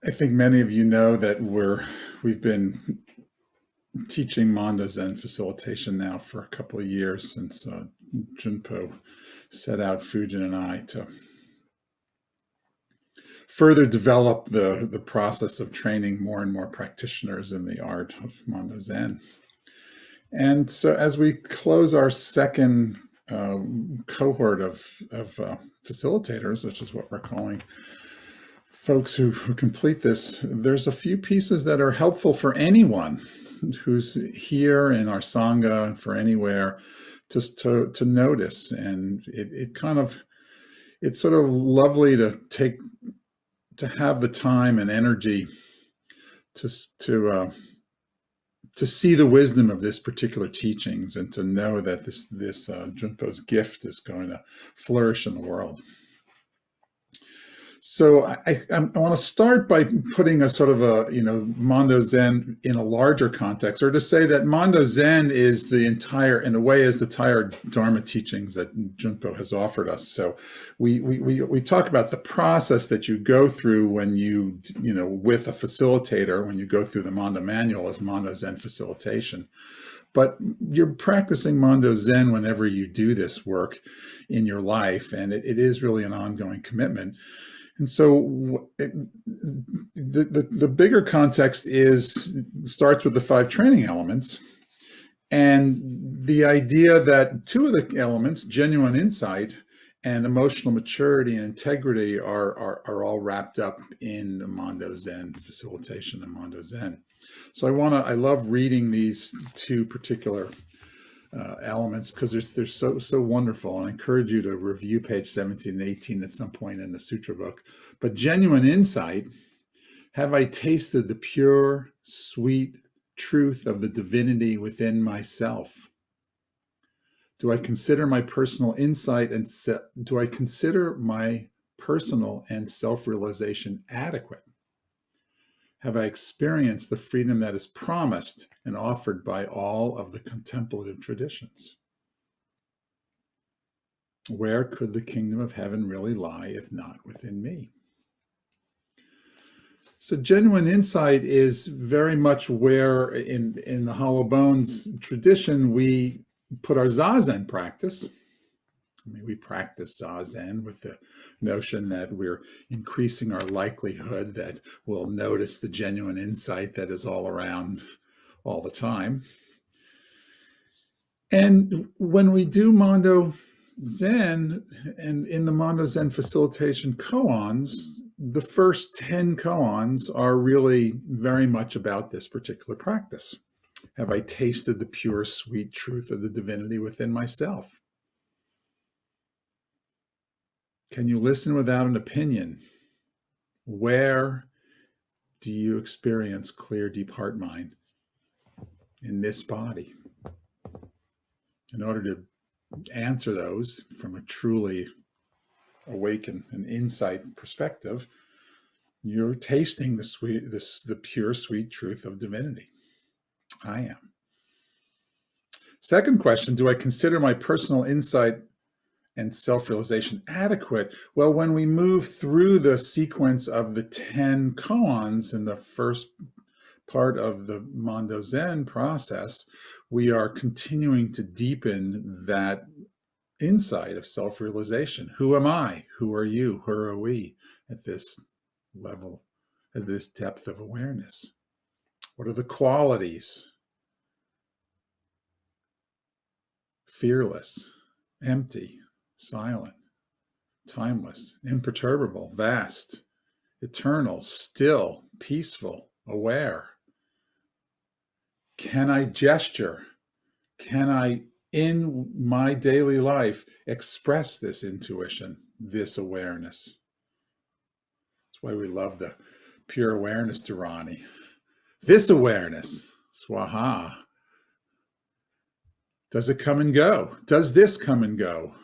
I think many of you know that we've been teaching Mondo Zen Facilitation now for a couple of years since Junpo set out Fujin and I to further develop the process of training more and more practitioners in the art of Mondo Zen. And so as we close our second cohort of facilitators, which is what we're calling folks who complete this, there's a few pieces that are helpful for anyone who's here in our Sangha and for anywhere just to notice. And it's sort of lovely to have the time and energy to see the wisdom of this particular teachings and to know that this Junpo's gift is going to flourish in the world. So I want to start by putting a sort of a, Mondo Zen in a larger context, or to say that Mondo Zen is the entire Dharma teachings that Junpo has offered us. So we talk about the process that you go through when with a facilitator, when you go through the Mondo manual as Mondo Zen Facilitation. But you're practicing Mondo Zen whenever you do this work in your life, and it is really an ongoing commitment. And so the bigger context starts with the 5 training elements, and the idea that 2 of the elements, genuine insight and emotional maturity and integrity, are all wrapped up in Mondo Zen Facilitation and Mondo Zen. So I love reading these 2 particular elements because they're so wonderful. And I encourage you to review page 17 and 18 at some point in the Sutra book. But genuine insight: have I tasted the pure, sweet truth of the divinity within myself? Do I consider my personal insight and self-realization adequate? Have I experienced the freedom that is promised and offered by all of the contemplative traditions? Where could the kingdom of heaven really lie if not within me? So genuine insight is very much where in the Hollow Bones tradition we put our Zazen practice. We practice Zazen with the notion that we're increasing our likelihood that we'll notice the genuine insight that is all around all the time. And when we do Mondo Zen, and in the Mondo Zen Facilitation koans, the first 10 koans are really very much about this particular practice. Have I tasted the pure, sweet truth of the divinity within myself? Can you listen without an opinion? Where do you experience clear, deep heart mind? In this body. In order to answer those from a truly awakened and insight perspective, you're tasting the pure, sweet truth of divinity. I am. Second question: do I consider my personal insight and self-realization adequate? Well, when we move through the sequence of the 10 koans in the first part of the Mondo Zen process, we are continuing to deepen that insight of self-realization. Who am I? Who are you? Who are we at this level, at this depth of awareness? What are the qualities? Fearless, empty, silent, timeless, imperturbable, vast, eternal, still, peaceful, aware. Can I gesture? Can I, in my daily life, express this intuition, this awareness? That's why we love the pure awareness Dharani. This awareness, Swaha. Does it come and go? Does this come and go?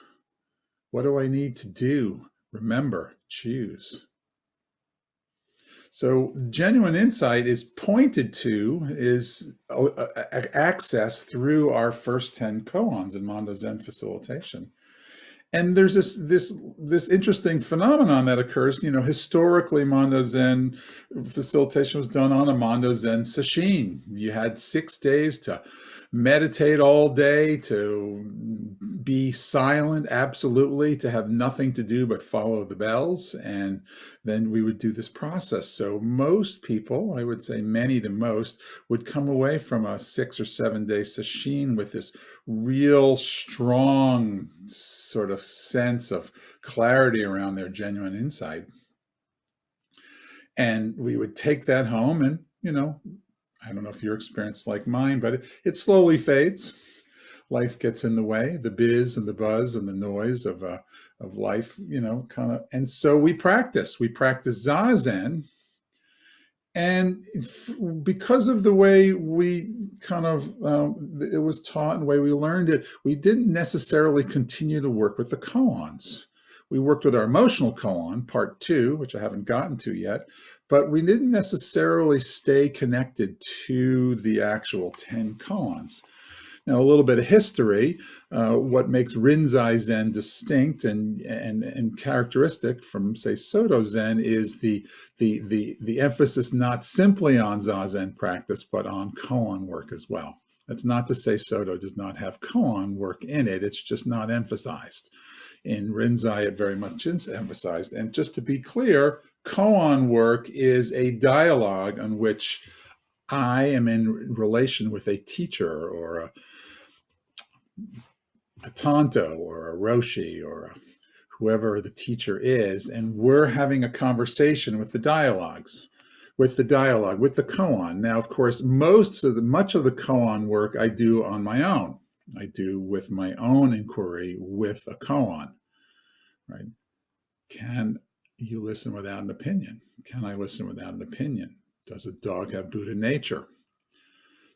What do I need to do? Remember, choose. So genuine insight is access through our first 10 koans in Mondo Zen Facilitation. And there's this interesting phenomenon that occurs. Historically, Mondo Zen facilitation was done on a Mondo Zen sesshin. You had 6 days to meditate all day, to be silent, absolutely, to have nothing to do but follow the bells. And then we would do this process. So most people, I would say many to most, would come away from a 6 or 7 day sesshin with this real strong sort of sense of clarity around their genuine insight. And we would take that home and, I don't know if your experience like mine, but it slowly fades. Life gets in the way, the biz and the buzz and the noise of life, kind of. And so we practice Zazen. And because of the way we kind of, it was taught and the way we learned it, we didn't necessarily continue to work with the koans. We worked with our emotional koan, part 2, which I haven't gotten to yet, but we didn't necessarily stay connected to the actual 10 koans. Now, a little bit of history. What makes Rinzai Zen distinct and characteristic from, say, Soto Zen is the emphasis not simply on Zazen practice, but on koan work as well. That's not to say Soto does not have koan work in it. It's just not emphasized. In Rinzai, it very much is emphasized. And just to be clear, koan work is a dialogue on which I am in relation with a teacher or a Tanto or a Roshi or whoever the teacher is, and we're having a conversation with the dialogues, with the koan. Now, of course, much of the koan work I do on my own. I do with my own inquiry with a koan, right? Can you listen without an opinion? Can I listen without an opinion? Does a dog have Buddha nature?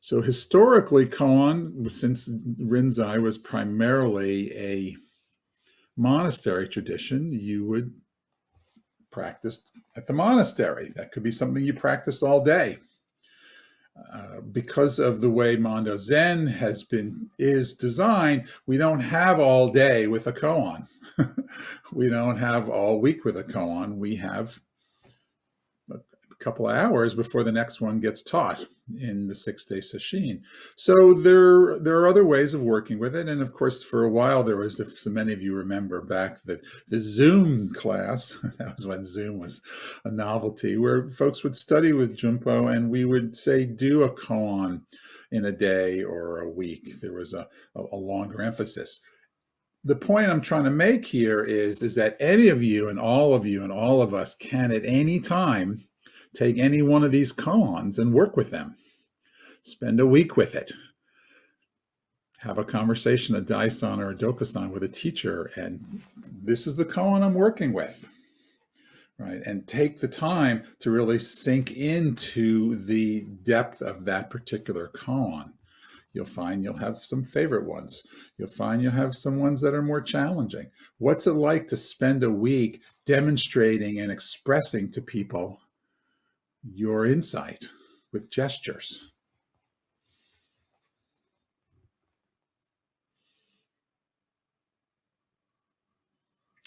So historically, koan, since Rinzai was primarily a monastery tradition, you would practice at the monastery. That could be something you practiced all day. Because of the way Mondo Zen is designed, we don't have all day with a koan. We don't have all week with a koan. We have a couple of hours before the next one gets taught in the 6-day sesshin. So there are other ways of working with it. And of course, for a while, there was, if so many of you remember back, the Zoom class, that was when Zoom was a novelty, where folks would study with Junpo and we would say, do a koan in a day or a week. There was a longer emphasis. The point I'm trying to make here is that any of you and all of us can at any time take any one of these koans and work with them. Spend a week with it. Have a conversation, a Daisan or a Dokusan with a teacher, and this is the koan I'm working with, right? And take the time to really sink into the depth of that particular koan. You'll find you'll have some favorite ones. You'll find you'll have some ones that are more challenging. What's it like to spend a week demonstrating and expressing to people your insight with gestures?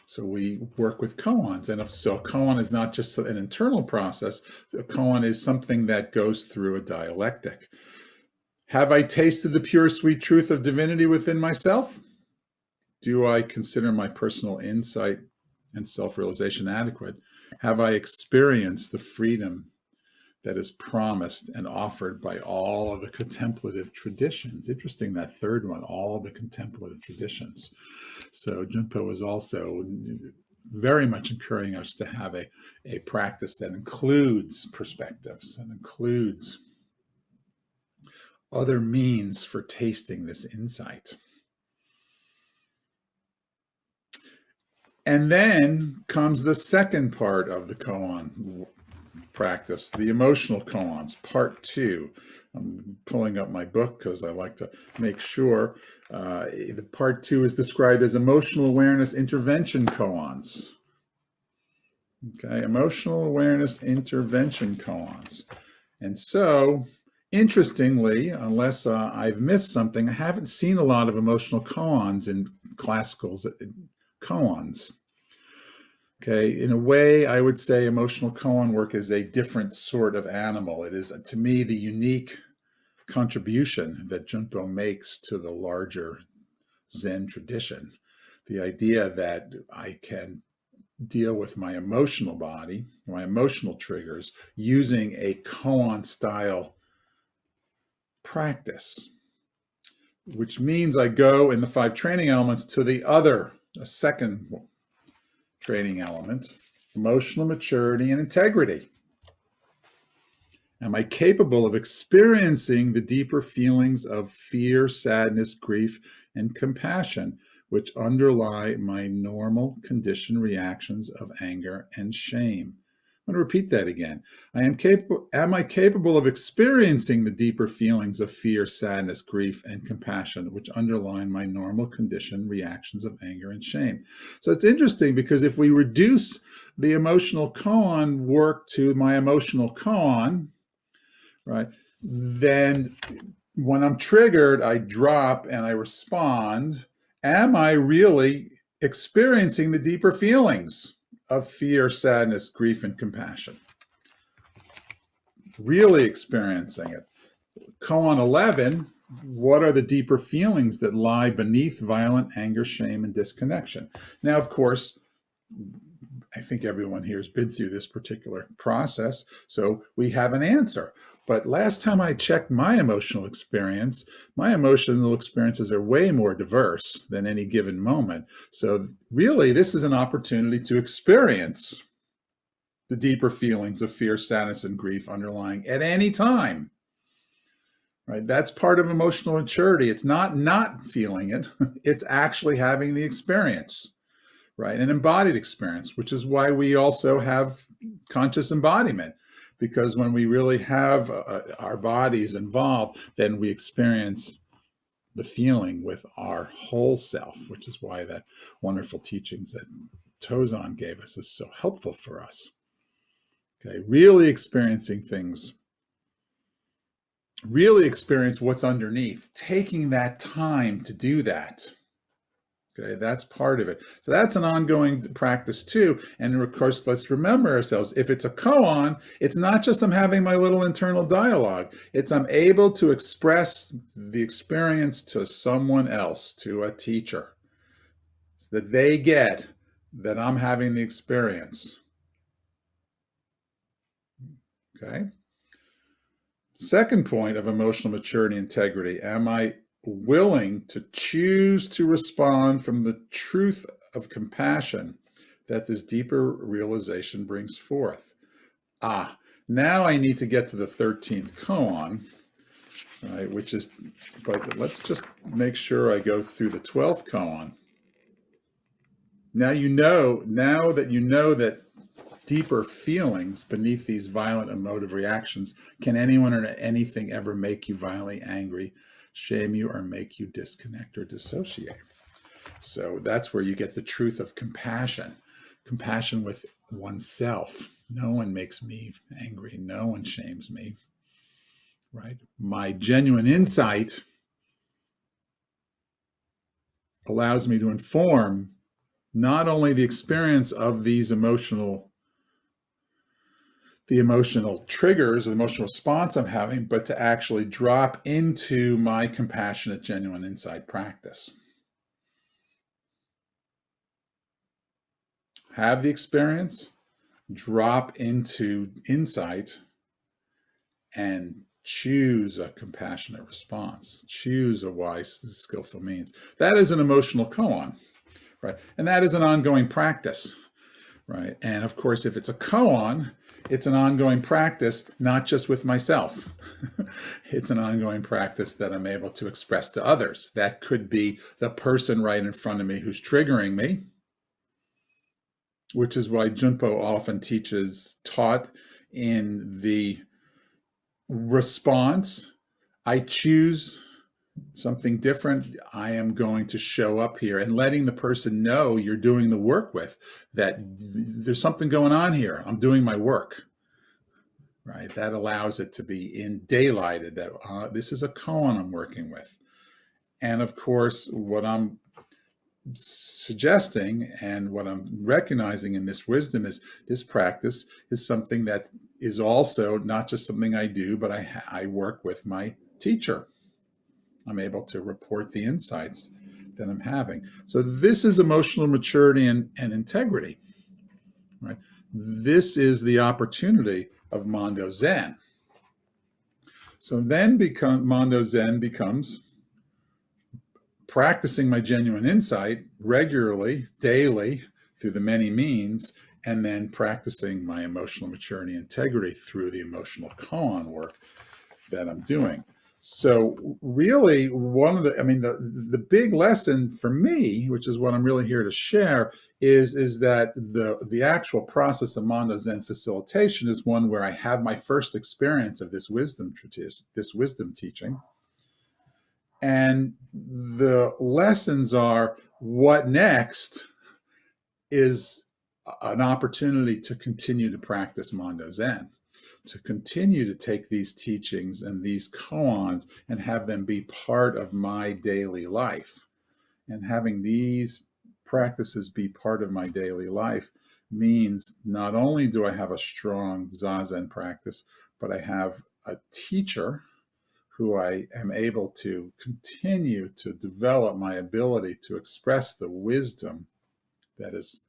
So we work with koans, and so a koan is not just an internal process. A koan is something that goes through a dialectic. Have I tasted the pure, sweet truth of divinity within myself? Do I consider my personal insight and self-realization adequate? Have I experienced the freedom that is promised and offered by all of the contemplative traditions? Interesting, that third one, all the contemplative traditions. So Junpo is also very much encouraging us to have a practice that includes perspectives and includes other means for tasting this insight. And then comes the second part of the koan practice, the emotional koans, part 2. I'm pulling up my book because I like to make sure. The part 2 is described as emotional awareness intervention koans. Okay, emotional awareness intervention koans. And so, interestingly, unless I've missed something, I haven't seen a lot of emotional koans in classical koans. Okay, in a way, I would say emotional koan work is a different sort of animal. It is, to me, the unique contribution that Junpo makes to the larger Zen tradition. The idea that I can deal with my emotional body, my emotional triggers, using a koan style practice, which means I go in the 5 training elements to a second training element, emotional maturity and integrity. Am I capable of experiencing the deeper feelings of fear, sadness, grief, and compassion, which underlie my normal conditioned reactions of anger and shame? I'm going to repeat that again. Am I capable of experiencing the deeper feelings of fear, sadness, grief, and compassion, which underlie my normal conditioned reactions of anger and shame? So it's interesting because if we reduce the emotional koan work to my emotional koan, right, then when I'm triggered, I drop and I respond. Am I really experiencing the deeper feelings of fear, sadness, grief, and compassion? Really experiencing it. Koan 11, what are the deeper feelings that lie beneath violent anger, shame, and disconnection? Now, of course, I think everyone here has been through this particular process, so we have an answer. But last time I checked my emotional experiences are way more diverse than any given moment. So really, this is an opportunity to experience the deeper feelings of fear, sadness, and grief underlying at any time. Right? That's part of emotional maturity. It's not feeling it. It's actually having the experience. Right? An embodied experience, which is why we also have conscious embodiment, because when we really have our bodies involved, then we experience the feeling with our whole self, which is why that wonderful teachings that Tozan gave us is so helpful for us. Okay, really experiencing things, really experience what's underneath, taking that time to do that. Okay, that's part of it. So that's an ongoing practice too. And of course, let's remember ourselves, if it's a koan, it's not just I'm having my little internal dialogue. It's I'm able to express the experience to someone else, to a teacher, so that they get that I'm having the experience. Okay. Second point of emotional maturity and integrity, am I willing to choose to respond from the truth of compassion that this deeper realization brings forth? Now I need to get to the 13th koan, right, which is, but let's just make sure I go through the 12th koan. Now that you know that deeper feelings beneath these violent emotive reactions, can anyone or anything ever make you violently angry, shame you, or make you disconnect or dissociate? So that's where you get the truth of compassion with oneself. No one makes me angry. No one shames me, right? My genuine insight allows me to inform not only the experience of these emotional triggers, the emotional response I'm having, but to actually drop into my compassionate, genuine insight practice. Have the experience, drop into insight, and choose a compassionate response. Choose a wise, skillful means. That is an emotional koan, right? And that is an ongoing practice, right? And of course, if it's a koan, it's an ongoing practice, not just with myself. It's an ongoing practice that I'm able to express to others. That could be the person right in front of me who's triggering me, which is why Junpo often taught in the response, I choose something different. I am going to show up here, and letting the person know you're doing the work with, that there's something going on here. I'm doing my work, right? That allows it to be in daylighted that this is a koan I'm working with. And of course, what I'm suggesting and what I'm recognizing in this wisdom is this practice is something that is also not just something I do, but I work with my teacher. I'm able to report the insights that I'm having. So this is emotional maturity and integrity, right? This is the opportunity of Mondo Zen. So then Mondo Zen becomes practicing my genuine insight regularly, daily, through the many means, and then practicing my emotional maturity and integrity through the emotional koan work that I'm doing. So really the big lesson for me, which is what I'm really here to share, is that the actual process of Mondo Zen facilitation is one where I have my first experience of this wisdom teaching. And the lessons are, what next is an opportunity to continue to practice Mondo Zen, to continue to take these teachings and these koans and have them be part of my daily life. And having these practices be part of my daily life means not only do I have a strong Zazen practice, but I have a teacher who I am able to continue to develop my ability to express the wisdom that is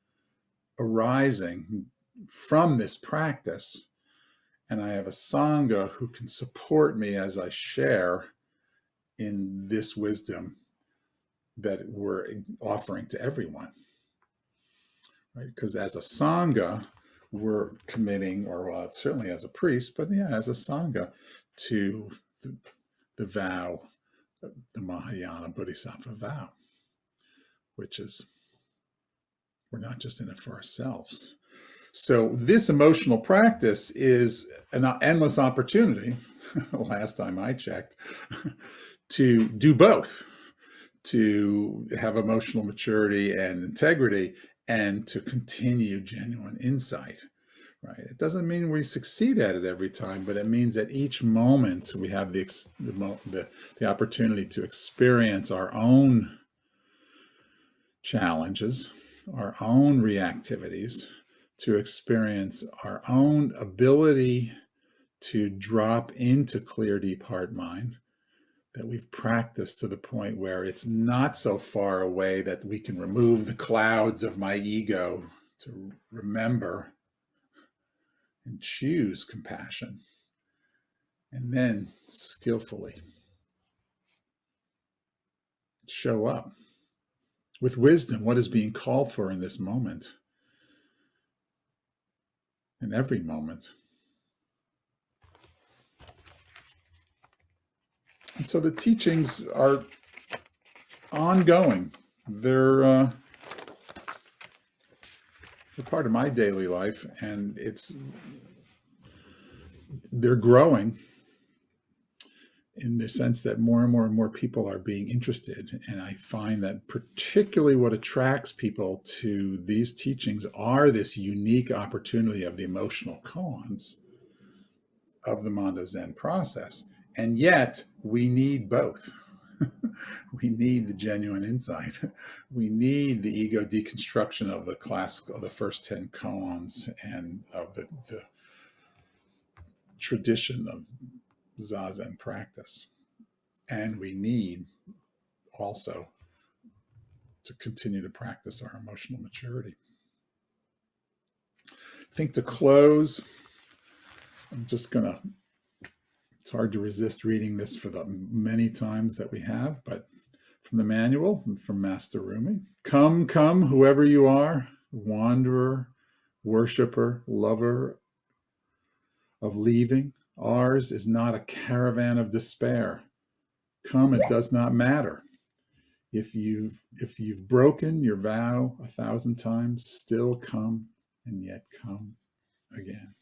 arising from this practice. And I have a Sangha who can support me as I share in this wisdom that we're offering to everyone, right? Because as a Sangha, we're committing, or certainly as a priest, but yeah, as a Sangha, to the vow, the Mahayana Bodhisattva vow, which is we're not just in it for ourselves. So this emotional practice is an endless opportunity, last time I checked, to do both, to have emotional maturity and integrity, and to continue genuine insight. Right? It doesn't mean we succeed at it every time, but it means at each moment we have the opportunity to experience our own challenges, our own reactivities, to experience our own ability to drop into clear, deep heart mind that we've practiced to the point where it's not so far away that we can remove the clouds of my ego to remember and choose compassion, and then skillfully show up with wisdom what is being called for in this moment, in every moment. And so the teachings are ongoing. They're part of my daily life, and they're growing in the sense that more and more people are being interested. And I find that particularly what attracts people to these teachings are this unique opportunity of the emotional koans of the Mondo Zen process. And yet we need both. We need the genuine insight. We need the ego deconstruction of the first 10 koans and of the tradition of Zazen practice. And we need also to continue to practice our emotional maturity. I think to close, I'm just gonna, it's hard to resist reading this for the many times that we have, but from the manual, from Master Rumi. Come, come, whoever you are, wanderer, worshiper, lover of leaving. Ours is not a caravan of despair. Come, it does not matter. If you've broken your vow 1,000 times, still come, and yet come again.